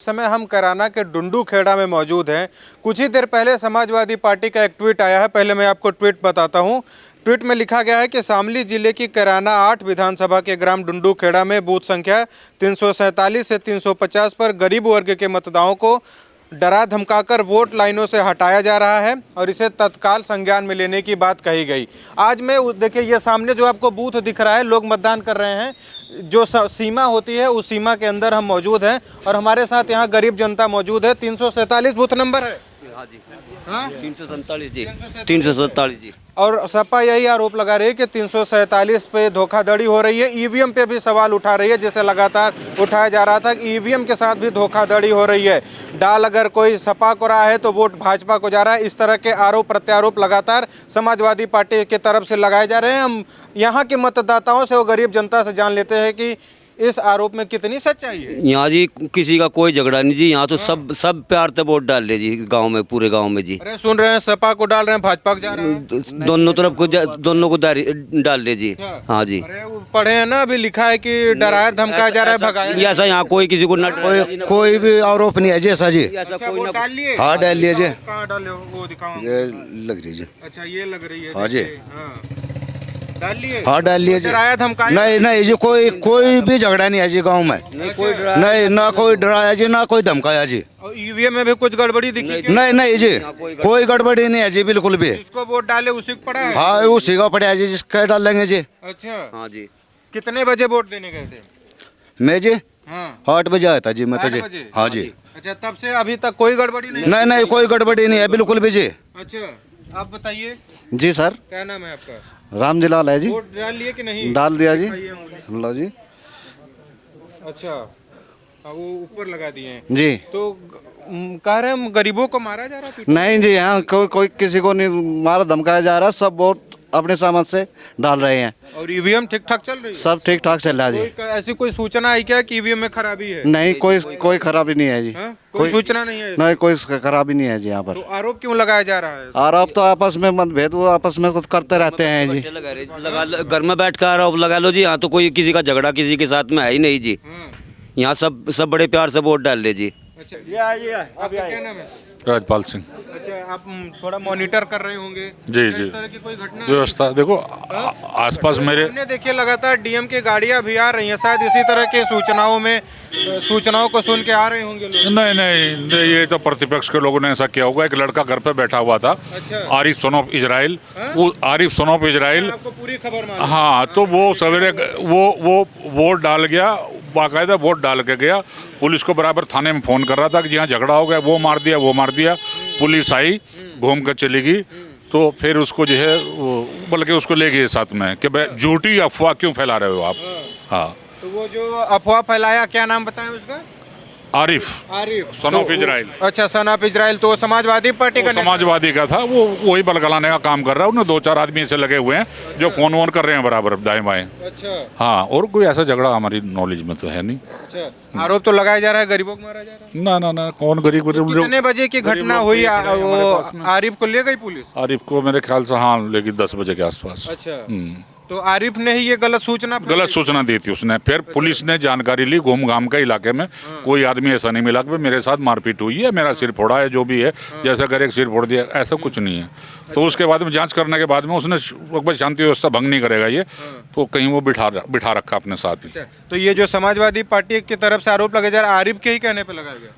इस समय हम कैराना के डुंडू खेड़ा में मौजूद हैं। कुछ ही देर पहले समाजवादी पार्टी का एक ट्वीट आया है। पहले मैं आपको ट्वीट बताता हूं। ट्वीट में लिखा गया है कि शामली जिले की कैराना 8 विधानसभा के ग्राम डुंडू खेड़ा में बूथ संख्या 347 से 350 पर गरीब वर्ग के मतदाताओं को डरा धमकाकर वोट लाइनों से हटाया जा रहा है और इसे तत्काल संज्ञान में लेने की बात कही गई। आज मैं देखिए ये सामने जो आपको बूथ दिख रहा है, लोग मतदान कर रहे हैं। जो सीमा होती है उस सीमा के अंदर हम मौजूद हैं और हमारे साथ यहाँ गरीब जनता मौजूद है। 347 बूथ नंबर है। हाँ जी, हाँ 347 जी, 347 जी। और सपा यही आरोप लगा रही है कि 347 पे धोखाधड़ी हो रही है। ईवीएम पे भी सवाल उठा रही है, जैसे लगातार उठाया जा रहा था कि ईवीएम के साथ भी धोखाधड़ी हो रही है। डाल अगर कोई सपा को रहा है तो वोट भाजपा को जा रहा है। इस तरह के आरोप प्रत्यारोप लगातार समाजवादी पार्टी की तरफ से लगाए जा रहे हैं। हम यहाँ के मतदाताओं से और गरीब जनता से जान लेते हैं कि इस आरोप में कितनी सच्चाई है। यहाँ जी किसी का कोई झगड़ा नहीं जी। यहाँ तो सब प्यार से वोट डाल रहे जी, गांव में, पूरे गांव में जी। अरे सुन रहे हैं, सपा को डाल रहे हैं, भाजपा को जा रहे हैं, दोनों तरफ को दोनों को डाल रहे जी। हाँ जी, अरे वो पढ़े हैं ना, अभी लिखा है कि डराया धमकाया जा रहा है, भगाया। ऐसा यहाँ कोई किसी को न कोई भी आरोप नहीं है जैसा जी। ऐसा अच्छा, कोई वो ना। डाल लिए? हाँ डाल लिए जी। कहाँ डाले हो? वो दिखाओ। ये लग रही जी। अच्छा ये लग रही है। हाँ जी। देखिए, हाँ। डाल लिए? हाँ डाल लिए जी। डराया धमकाया? नहीं नहीं जी, कोई भी झगड़ा नहीं है जी गांव में। नहीं, ना कोई डराया जी, ना कोई धमकाया जी। और ईवीएम में भी कुछ गड़बड़ी दिखी क्या? नहीं नहीं जी, कोई गड़बड़ी नहीं है जी, बिल्कुल भी। जिसको वोट डाले उसी को पड़ा है? हाँ उसी का पड़ा है जी, जिसका डालेंगे जी। अच्छा, हाँ जी। कितने बजे वोट देने गए थे? मैं जी हाँ 8 बजे आया था जी, मैं तो 8 जी। बजे? हाँ जी। अच्छा, तब से अभी तक कोई गड़बड़ी नहीं? नहीं नहीं, कोई गड़बड़ी नहीं है, बिल्कुल भी जी। अच्छा, आप बताइए जी सर, क्या नाम है आपका? रामजीलाल है जी। वोट डाल लिए कि नहीं? डाल दिया जी। दिखाइए उंगली। लो जी। अच्छा, हाँ, वो ऊपर लगा दिए हैं। जी तो कह रहे हैं गरीबों को मारा जा रहा है? नहीं जी, यहाँ कोई किसी को नहीं मारा धमकाया जा रहा, सब वोट अपने सामर्थ से डाल रहे हैं। और ईवीएम ठीक ठाक चल रही है? सब ठीक ठाक चल रहा है जी। ऐसी कोई सूचना आई क्या कि ईवीएम में खराबी है? नहीं, कोई खराबी नहीं है जी। हाँ? कोई सूचना नहीं है? नहीं, कोई खराबी नहीं है जी यहाँ तो पर। आरोप क्यों लगाया जा रहा है? आरोप तो आपस में मतभेद वो आपस में कुछ करते रहते हैं जी। घर में बैठ कर आरोप लगा लो जी। यहाँ तो कोई किसी का झगड़ा किसी के साथ में है ही नहीं जी। हाँ। यहाँ सब बड़े प्यार से वोट डाल रहे जी। अच्छा, आपका क्या नाम है? राजपाल सिंह। अच्छा, आप थोड़ा मॉनिटर कर रहे होंगे। जी क्या जी। इस तरह की कोई घटना? व्यवस्था देखो आसपास मेरे हमने देखिए लगातार डीएम की गाड़ियां भी आ रही हैं, शायद इसी तरह के सूचनाओं को सुन के आ रहे होंगे लोग। नहीं नहीं, ये तो प्रतिपक्ष के लोगों ने ऐसा किया होगा। एक लड़का घर पे बैठा हुआ था, अच्छा। Arif son of Israel. वो आरिफ सन ऑफ इजराइल, आपको पूरी खबर मालूम है? हाँ, तो वो सवेरे वो वोट डाल गया, बाकायदा वोट डाल के गया। पुलिस को बराबर थाने में फोन कर रहा था कि यहाँ झगड़ा हो गया, वो मार दिया। पुलिस आई, घूम कर चली गई। तो फिर उसको जो है बल्कि उसको ले गए साथ में कि भाई झूठी अफवाह क्यों फैला रहे हो आप। हाँ, तो वो जो अफवाह फैलाया, क्या नाम बताएं उसका? Arif son of Israel. अच्छा, सन ऑफ इजराइल। तो समाजवादी पार्टी का समाजवादी का था वो, वही बलगलाने का काम कर रहा है। उन्हें 2-4 आदमी ऐसे लगे हुए हैं जो फोन वोन कर रहे हैं बराबर दाएं बाएं। अच्छा। हाँ, और कोई ऐसा झगड़ा हमारी नॉलेज में तो है नहीं। अच्छा, आरोप तो लगाया जा रहा है गरीबों को मारा जा रहा है। ना, कौन गरीब कितने बजे की घटना हुई? वो आरिफ को ले गई पुलिस? आरिफ को मेरे ख्याल से हाँ लेकिन 10 बजे के आसपास। अच्छा, तो आरिफ ने ही ये गलत सूचना दी थी उसने। फिर पुलिस ने जानकारी ली घूम घाम के इलाके में। कोई आदमी ऐसा नहीं मिला कि मेरे साथ मारपीट हुई है, मेरा सिर फोड़ा है, जो भी है, जैसा करे एक सिर फोड़ दिया, ऐसा कुछ नहीं है। तो उसके बाद में जांच करने के बाद में उसने शांति व्यवस्था भंग नहीं करेगा ये, तो कहीं वो बिठा रखा अपने साथ ही। तो ये जो समाजवादी पार्टी की तरफ से आरोप लगाया जा रहा है, आरिफ के ही कहने पे लगाया गया?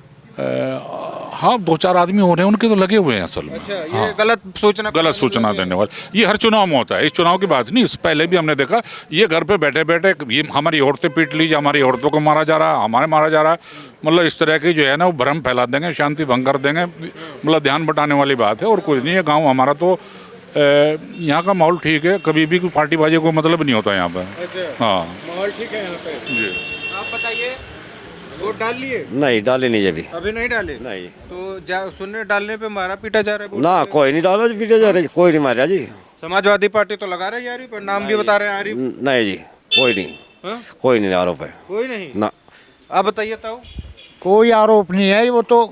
हाँ, 2-4 आदमी हो रहे हैं, उनके तो लगे हुए हैं असल में। अच्छा, ये हाँ, गलत सूचना देने वाले। ये हर चुनाव में होता है, इस चुनाव की बात नहीं, इस पहले भी हमने देखा। ये घर पे बैठे बैठे ये हमारी औरतें पीट लीजिए, हमारी औरतों को मारा जा रहा है, हमारे मारा जा रहा है। मतलब इस तरह की जो है ना वो भ्रम फैला देंगे, शांति भंग कर देंगे। मतलब ध्यान बटाने वाली बात है और कुछ नहीं है। गाँव हमारा तो यहाँ का माहौल ठीक है, कभी भी कोई पार्टी बाजी को मतलब नहीं होता यहाँ पे। अच्छा, हाँ, माहौल ठीक है यहाँ पे जी। आप बताइए, वोट डाल लिए? नहीं डाले नहीं अभी नहीं डाले? नहीं। तो सुनने डालने पे मारा पीटा जा रहा है? ना कोई नहीं डाला पीटे जा रहे, कोई नहीं मारा जी। समाजवादी पार्टी तो लगा रही है आरिफ पर, नाम भी बता रहे हैं आरिफ। नहीं जी, कोई नहीं। हाँ? कोई नहीं आरोप है। कोई नहीं ना। आप बताइए ताऊ। कोई आरोप नहीं है, वो तो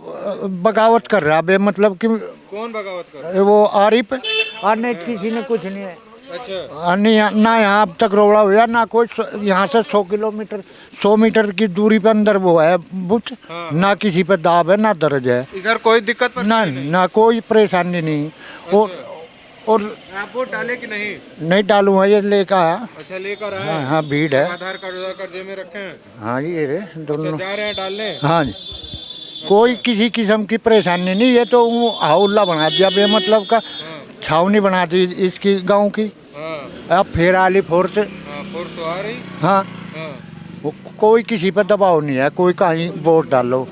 बगावत कर रहा है। मतलब कि कौन बगावत कर? वो आरिफ अन्य किसी ने कुछ नहीं है। अच्छा ना यहाँ अब तक रोड़ा हुआ ना कोई यहाँ से 100 मीटर की दूरी पे अंदर वो है बुथ। ना किसी पे दाब है ना दर्ज है। इधर कोई दिक्कत ना कोई परेशानी नहीं। और आप वोट डाले कि नहीं? डालूंगा, ये लेकर आया। अच्छा लेकर आए। हाँ भीड़ है। आधार कार्ड जेब में रखे हैं? हाँ ये रे दोनों। जा रहे हैं डालने? हाँ जी, कोई किसी किस्म की परेशानी नहीं। ये तो हाउल्ला बना दिया बेमतलब का, छावनी बना दी इसकी गांव की। अब फिर आली फोर्स। फोर्स तो आ रही। हाँ कोई किसी पर दबाव नहीं है, कोई कहीं वोट डालो।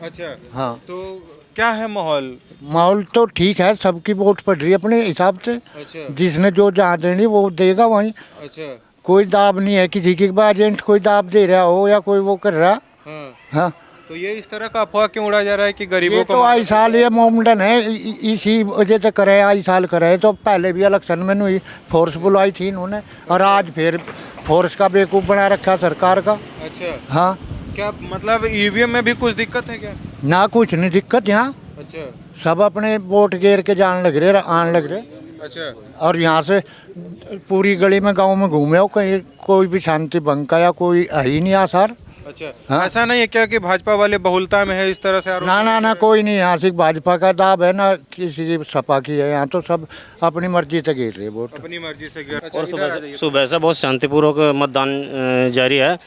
अच्छा हाँ तो क्या है माहौल? माहौल तो ठीक है, सबकी वोट पड़ रही है अपने हिसाब से। अच्छा जिसने जो जहाँ देनी वो देगा वहीं। अच्छा कोई दाब नहीं है किसी की, एजेंट कोई दाब दे रहा हो या कोई वो कर रहा। हाँ तो ये इस तरह का अफवाह क्यों उड़ाया जा रहा है कि गरीबों ये को तो आई साल ये मोमडन है, इसी वजह से करे आई साल करे। तो पहले भी इलेक्शन में हुई फोर्स बुलाई थी इन्होंने, और आज फिर फोर्स का बेवकूफ़ बना रखा सरकार का। अच्छा हाँ क्या मतलब ईवीएम में भी कुछ दिक्कत है क्या? ना कुछ नहीं दिक्कत यहाँ, अच्छा सब अपने वोट गेर के जान लग रहे आने लग रहे। अच्छा और यहाँ से पूरी गली में गांव में घूमे हो, कहीं कोई भी शांति भंग का या कोई है ही नहीं आसार। अच्छा हाँ? ऐसा नहीं है क्या कि भाजपा वाले बहुलता में है इस तरह से आरोप? ना कोई नहीं, यहाँ सिर्फ भाजपा का दाब है, ना किसी की सपा की है। यहाँ तो सब अपनी मर्जी से गिर रहे वोट। अपनी मर्जी से गिर। और सुबह से बहुत शांतिपूर्वक मतदान जारी है।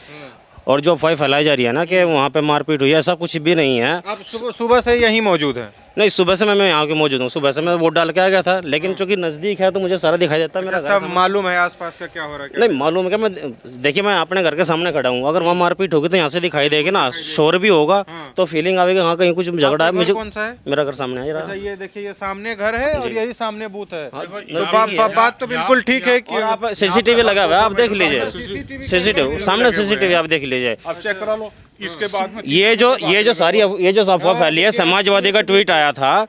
और जो अफवाह फैलाई जा रही है ना कि वहाँ पे मारपीट हुई है, ऐसा कुछ भी नहीं है। आप सुबह से यहीं मौजूद हैं? नहीं, सुबह से मैं यहाँ के मौजूद हूँ। सुबह से मैं वोट डाल के आ गया था, लेकिन चूंकि नज़दीक है तो मुझे सारा दिखाई देता है। मेरा घर सब मालूम है आसपास का क्या हो रहा है? नहीं मालूम है क्या? मैं देखिए मैं अपने घर के सामने खड़ा हूँ, अगर वहाँ मारपीट होगी तो यहाँ से दिखाई देगी ना, शोर भी होगा तो फीलिंग आएगी हाँ कहीं कुछ झगड़ा है। मुझे कौन सा है? मेरा घर सामने है। अच्छा ये देखिए, ये सामने घर है और यही सामने बूथ है। नज़दीक ही है। बात तो बिल्कुल ठीक है कि आप सीसीटीवी लगा हुआ है, आप देख लीजिए। सीसीटीवी सामने सीसीटीवी आप देख लीजिए। अब चेक करा लो इसके बाद में। ये जो अफवाह फैली है, समाजवादी का ट्वीट आया था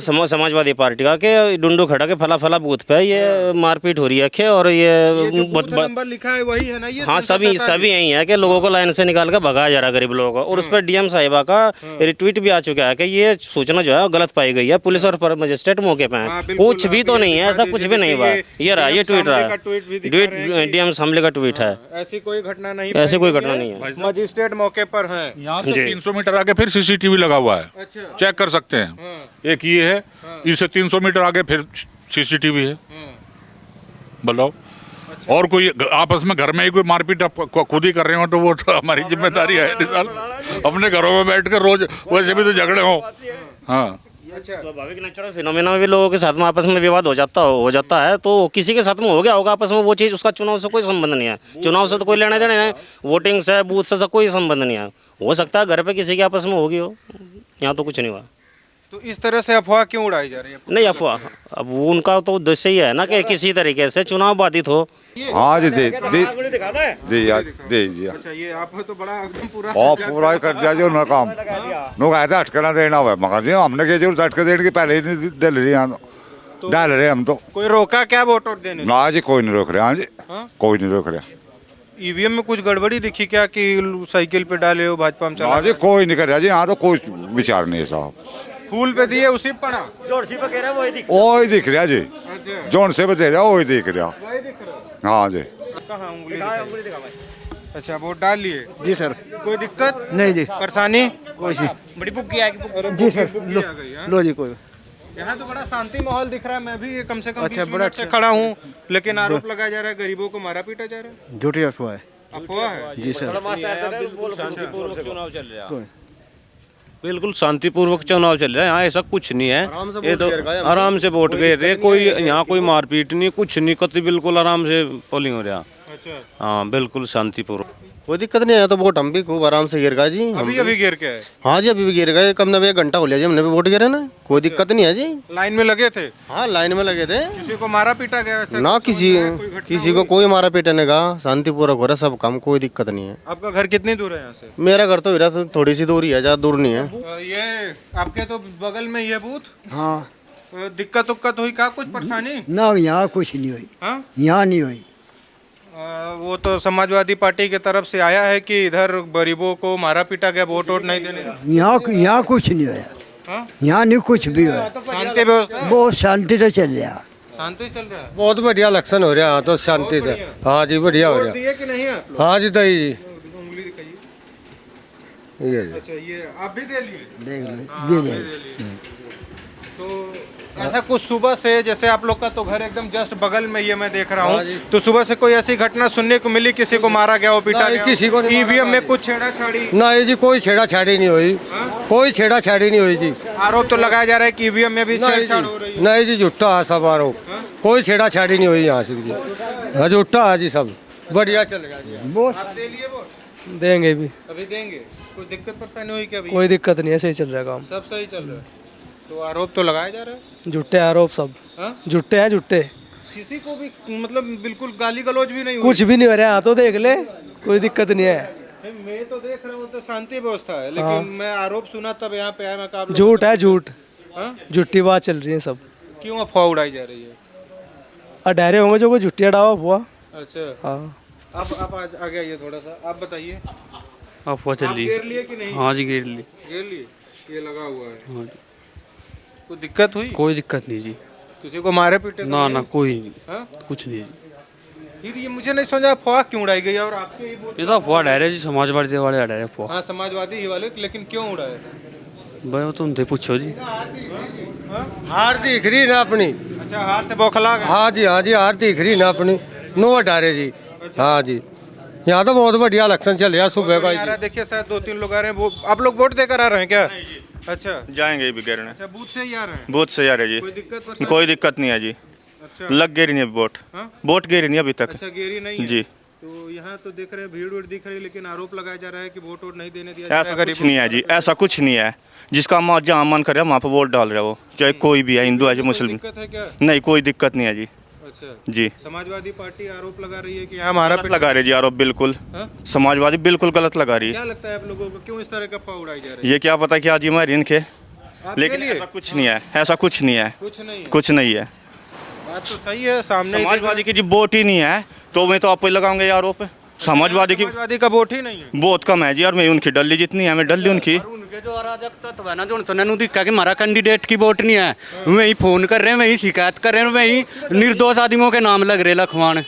समाजवादी पार्टी का कि डुंडू खड़ा के फला फला बूथ पे ये मारपीट हो रही है और ये नंबर लिखा है वही है ना ये? हाँ सभी यही है कि लोगों को लाइन से निकाल कर भगाया जा रहा है गरीब लोगों को। और उस पर डीएम साहिबा का रिट्वीट भी आ चुका है कि ये सूचना जो है गलत पाई गई है। पुलिस और मजिस्ट्रेट मौके पे हैं, कुछ भी तो नहीं है, ऐसा कुछ भी नहीं हुआ। ये रहा, ये ट्वीट रहा है, डीएम सामले का ट्वीट है। ऐसी कोई घटना नहीं, ऐसी कोई घटना नहीं है। मजिस्ट्रेट मौके पर हैं। यहाँ से 300 मीटर आगे फिर सीसीटीवी लगा हुआ है। अच्छा चेक कर सकते हैं। एक ये है, इससे 300 मीटर आगे फिर सीसीटीवी है। बताओ और कोई आपस में घर में ही कोई मारपीट आप खुद ही कर रहे हो तो वो तो हमारी जिम्मेदारी है। अपने घरों में बैठ कर रोज वैसे भी तो झगड़े हो। हाँ स्वाभाविक नेचुरल फिनोमेना में भी लोगों के साथ में आपस में विवाद हो जाता है तो किसी के साथ में हो गया होगा आपस में वो चीज़, उसका चुनाव से कोई संबंध नहीं है। चुनाव से तो कोई लेना देना है, वोटिंग से बूथ से कोई संबंध नहीं है। हो सकता है घर पे किसी के आपस में होगी हो, यहाँ तो कुछ नहीं हुआ। तो इस तरह से अफवाह क्यों उड़ाई जा रही है? नहीं अफवाह, अब उनका तो उद्देश्य ही है ना कि किसी तरीके से चुनाव बाधित हो। हाँ जी जी जी अच्छा ये आप तो बड़ा एकदम पूरा पूरा कर दिया जो उन्होंने काम नो कहते अटकना देना हुआ मगर जी हमने क्या जरूरत अटके देने की पहले ही नहीं डल रही हैं डाल रहे हम तो। कोई रोका क्या वोट देने? ना जी कोई नहीं रोक रहे। हाँ जी कोई नहीं रोक रहा। ईवीएम में कुछ गड़बड़ी दिखी क्या कि साइकिल पे डाले हो भाजपा में चला? हाँ जी कोई नहीं कर रहा जी, यहाँ तो कोई विचार नहीं है साहब। फूल पे दिए उसी पड़ा वही दिख रहा जी, जोन से बता रहा वही दिख रहा। हाँ जी कहाँ उंगली? अच्छा वोट डाल लिए? जी सर। कोई दिक्कत नहीं जी, परेशानी? कोई सी बड़ी बुक आएगी जी सर। लो जी कोई। यहाँ तो बड़ा शांति माहौल दिख रहा है। मैं भी कम से कम 20 मिनट से खड़ा हूँ, लेकिन आरोप लगाया जा रहा है गरीबों को मारा पीटा जा रहा है। झूठी अफवाह है। अफवाह है जी सर। बिल्कुल शांतिपूर्वक चुनाव चल रहा है, यहाँ ऐसा कुछ नहीं है। ये तो आराम से वोट गिर रहे, कोई यहाँ कोई मारपीट नहीं, कुछ नहीं, कति बिल्कुल आराम से पोलिंग हो रहा। अच्छा हाँ बिल्कुल शांतिपूर्वक, कोई दिक्कत नहीं है। तो वोट हम भी खूब आराम से गिर गए जी। अभी गिर के आए? हाँ जी अभी भी गिर गए, कम न 1 घंटा हो लिया जी हमने भी वोट गिरे ना। कोई दिक्कत नहीं है जी। लाइन में लगे थे? हाँ लाइन में लगे थे। किसी को मारा पीटा गया? ना किसी को कोई मारा पीटने का, शांतिपूर्वक हो रहा सब काम, कोई दिक्कत नहीं है। आपका घर कितनी दूर है यहाँ से? मेरा घर तो इधर थोड़ी सी दूरी है, ज़्यादा दूर नहीं है। ये आपके तो बगल में ये बूथ? हाँ दिक्कत उक्कत हुई क्या, कुछ परेशानी? ना यहाँ कुछ नहीं हुई। हाँ यहाँ नहीं हुई। वो तो समाजवादी पार्टी की तरफ से आया है कि इधर गरीबों को मारा पीटा गया, वोट नहीं देने। यहाँ कुछ नहीं हुआ। हाँ? यहाँ नहीं कुछ भी हुआ। शांति व्यवस्था? बहुत शांति से चल रहा। शांति चल रहा है? बहुत बढ़िया इलेक्शन हो रहा है यहाँ तो शांति से। हाँ जी बढ़िया हो वोट रहा है। दिए कि नहीं आप लोग? हाँ जी दही जी उंगली दिखाइए। ये जी। अच्छा, ये आप भी दे लिए? तो ऐसा कुछ सुबह से, जैसे आप लोग का तो घर एकदम जस्ट बगल में ये मैं देख रहा हूँ, तो सुबह से कोई ऐसी घटना सुनने को मिली किसी को मारा गया हो, पीटा नहीं, गया किसी को नहीं ईवीएम मारा में कुछ छेड़ाछाड़ी? नहीं जी कोई छेड़ाछाड़ी नहीं हुई, कोई छेड़ाछाड़ी नहीं हुई जी। आरोप तो लगाया जा रहा है कि ईवीएम में भी नहीं छेड़छाड़ हो रही जी है। नहीं जी झूठा है सब आरोप, कोई छेड़ाछाड़ी नहीं हुई यहाँ से जी। हाँ, झूठा है जी सब, बढ़िया चल रहा है जी। आप दे लिए वोट? देंगे भी, अभी देंगे? कोई दिक्कत परेशानी हुई क्या अभी? कोई दिक्कत नहीं है, सही चल रहा है काम। सब सही चल रहा है? तो आरोप तो लगाया जा रहा है? झूठे आरोप सब, हाँ? झूठे हैं झूठे, किसी को भी मतलब बिल्कुल गाली गलौज भी नहीं हुई? कुछ भी नहीं हो रहा है। यहाँ तो देख ले, कोई दिक्कत नहीं है। मैं तो देख रहा हूँ तो शांति व्यवस्था है, लेकिन मैं आरोप सुना तब यहाँ पे आया, मैं कहा आप लोग- झूठ है झूठ, हाँ? झूठी बात चल रही है सब। क्यों अफवाह उड़ाई जा रही है? अडहरे होंगे जो कोई झूठी अड़ावा हुआ। अच्छा, हाँ आप आज आ गया, ये थोड़ा सा आप बताइए। अफवाह चल आप रही घेर लिए कि नहीं? हाँ जी घेर ली। घेर लिए? ये लगा हुआ है। कोई दिक्कत हुई? कोई दिक्कत नहीं जी, किसी को मारे पीटे तो ना नहीं? ना कोई हाँ? कुछ नहीं। फिर ये मुझे नहीं समझा अफवाह क्यों उड़ाई गई, और आपके ही बोल- ये तो अफवाह डायरे जी, समाजवादी वाले डायरे अफवाह। हाँ, समाजवादी ही वाले, लेकिन क्यों उड़ाए? भाई वो तो उनसे पूछो जी। हार दिख रही ना अपनी। अच्छा, हार से बौखला गए? हाँ जी हार दिख रही ना अपनी, नो डारे जी। हाँ जी यहाँ तो बहुत बढ़िया इलेक्शन चल रहा है सुबह का आ रहा जी। है, देखिए शायद 2-3 लोग आ रहे हैं। वो आप लोग वोट देकर आ रहे हैं क्या? अच्छा जाएंगे भी गिरने, अच्छा, बूथ से ही आ रहे हैं? बूथ से जा रहे जी, कोई दिक्कत परेशानी? कोई दिक्कत नहीं है जी। अच्छा लग गई नहीं अभी वोट, हाँ? वोट गिरी नहीं अभी तक अच्छा, गेरी नहीं है? जी। तो यहाँ तो देख रहे हैं भीड़ वीड़ दिख रही है, लेकिन आरोप लगाया जा रहा है कि वोट वोट नहीं देने दिया जा रहा ऐसा है कुछ गरीबों नहीं है जी, ऐसा कुछ नहीं है। जिसका जहाँ मन करे वहाँ पे वोट डाल रहे हो, चाहे कोई भी है, हिंदू है को। चाहे कोई मुस्लिम। दिक्कत है क्या? नहीं कोई दिक्कत नहीं है जी। अच्छा, जी समाजवादी पार्टी आरोप लगा रही है कि यहाँ हमारा गलत लगा रही जी आरोप, बिल्कुल हाँ? समाजवादी बिल्कुल गलत लगा रही है। क्या लगता है आप लोगों को, क्यों इस तरह का अफवाह उड़ाई जा रही है? ये क्या पता क्या जी हमारी इनके, आपके लेकिन लिए ऐसा कुछ नहीं है, ऐसा कुछ नहीं है, कुछ नहीं है? कुछ नहीं है। बात तो सही है, सामने ही समाजवादी की जी वोट ही नहीं है, तो मैं तो आप लगाऊंगे ये आरोप। समाजवादी की समाजवादी का वोट ही नहीं है? बहुत कम है जी, और मैं उनकी डल्ली जितनी है मैं डल्ली उनकी। उनके जो अराजक तत्व है ना, जो उन्होंने दिखा कि हमारा कैंडिडेट की वोट नहीं है, वही फोन कर रहे हैं, वही शिकायत कर रहे हैं, वही निर्दोष आदमियों के नाम लग रहे लखवान।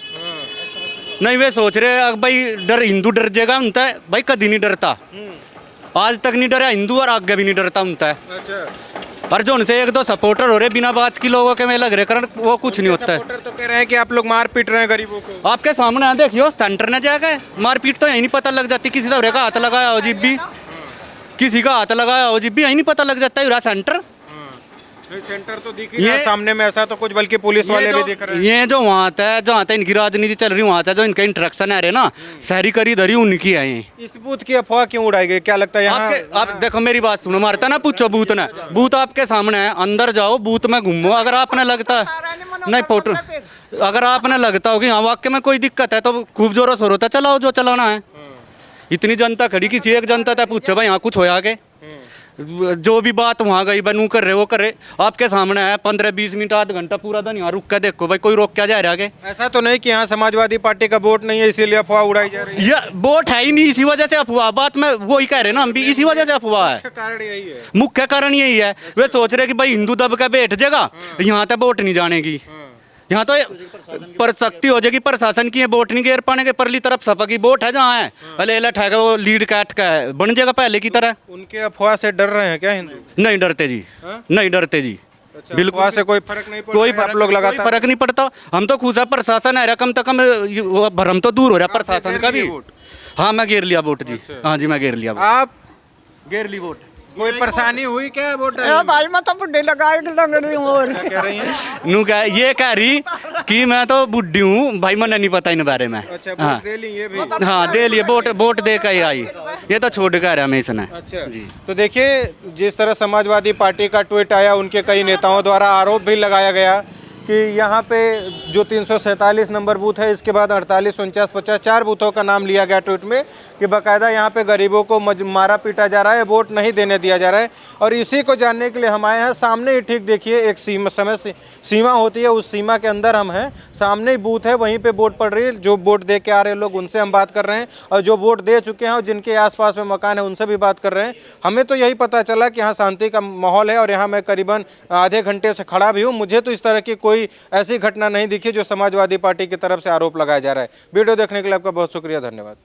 नहीं वे सोच रहे अब भाई डर हिंदू डर जाएगा उनता है, भाई कभी नहीं डरता, आज तक नहीं डरा हिंदू और आगे भी नहीं डरता उनता है। अच्छा, और जो उनसे एक दो सपोर्टर हो रहे बिना बात की लोगों के में लग रहे कारण वो कुछ नहीं होता है। सपोर्टर तो कह रहे हैं कि आप लोग मार पीट रहे हैं गरीबों को। आपके सामने है, देखियो सेंटर न जाएगा, मारपीट तो यही नहीं पता लग जाती, किसी तरह का हाथ लगाया हो जिब भी, किसी का हाथ लगाया हो जिब भी यही नहीं पता लग जाता है सेंटर। सेंटर तो दिख ही रहा है सामने में, ऐसा तो कुछ, बल्कि पुलिस वाले भी दिख रहे हैं। ये जो वहाँ है जहाँ तक इनकी राजनीति चल रही वहाँ है, जो इनका इंटरेक्शन है ना शहरी करी धरी उनकी है ये। इस बूथ की अफवाह क्यों उड़ाई गई, क्या लगता है यहाँ? आप देखो मेरी बात सुनो, मारता ना पूछो बूथ ने, बूथ आपके सामने है, अंदर जाओ बूथ में घूमो, अगर आपने लगता नहीं फोटो, अगर आपने लगता हो कि हाँ वाक्य में कोई दिक्कत है तो खूब जोरों शोरों से चलाओ जो चलाना है। इतनी जनता खड़ी, किसी एक जनता था पूछो भाई यहाँ कुछ होया के, जो भी बात वहाँ गई बनू कर रहे वो कर रहे, आपके सामने है 15-20 मिनट आधा घंटा पूरा दिन यहाँ रुक के देखो भाई, कोई रोक क्या जा रहा है? ऐसा तो नहीं कि यहाँ समाजवादी पार्टी का वोट नहीं है इसीलिए अफवाह उड़ाई जा रही है? ये वोट है ही नहीं, इसी वजह से अफवाह, बात में वो ही कह रहे ना हम भी, इसी वजह से अफवाह है। कारण यही है, मुख्य कारण यही है, वे सोच रहे कि भाई हिंदू दब के बैठ जाएगा, यहाँ तक वोट नहीं जानेगी, यहाँ तो पर सख्ती हो जाएगी प्रशासन की, वोट नहीं गिर पाने के, परली तरफ सपा की वोट है जहाँ है, अले अलर्ट है वो लीड काट का है, बन जाएगा पहले की तरह। उनके अफवाह से डर रहे हैं क्या हिंदू? नहीं डरते जी, नहीं डरते जी, बिल्कुल। अफवाह से कोई फर्क नहीं पड़ता, कोई आप लोग लगातार फर्क नहीं पड़ता, हम तो खुद प्रशासन है कम से कम भ्रम तो दूर हो रहा प्रशासन का भी। हाँ मैं घेर लिया वोट जी, हाँ जी मैं घेर लिया, आप घेर ली वोट। कोई परेशानी हुई क्या वोट भाई मैं तो बुढ़ी लगाए लग रही हूँ। और कह रही हैं? नू कह ये कह रही कि मैं तो बुढ़ी हूँ भाई, मैंने नहीं पता इन बारे में। अच्छा, हाँ वोट दे ली ये भी? हाँ दे लिए वोट दे कर आई, ये तो छोड़ कर रहा मैं इसने। अच्छा जी, तो देखिए जिस तरह समाजवादी पार्टी का ट्वीट आया, उनके कई नेताओं द्वारा आरोप भी लगाया गया कि यहाँ पे जो 347 नंबर बूथ है, इसके बाद 48, 49, 50 4 बूथों का नाम लिया गया ट्वीट में कि बाकायदा यहाँ पे गरीबों को मारा पीटा जा रहा है, वोट नहीं देने दिया जा रहा है। और इसी को जानने के लिए हम आए हैं। सामने ही ठीक देखिए एक सीमा होती है, उस सीमा के अंदर हम हैं, सामने ही बूथ है, वहीं पे वोट पड़ रही है। जो वोट दे के आ रहे लोग उनसे हम बात कर रहे हैं, और जो वोट दे चुके हैं और जिनके आसपास में मकान है उनसे भी बात कर रहे हैं। हमें तो यही पता चला कि यहाँ शांति का माहौल है, और यहाँ मैं करीबन आधे घंटे से खड़ा भी हूँ, मुझे तो इस तरह की कोई कोई ऐसी घटना नहीं दिखी जो समाजवादी पार्टी की तरफ से आरोप लगाया जा रहा है। वीडियो देखने के लिए आपका बहुत शुक्रिया, धन्यवाद।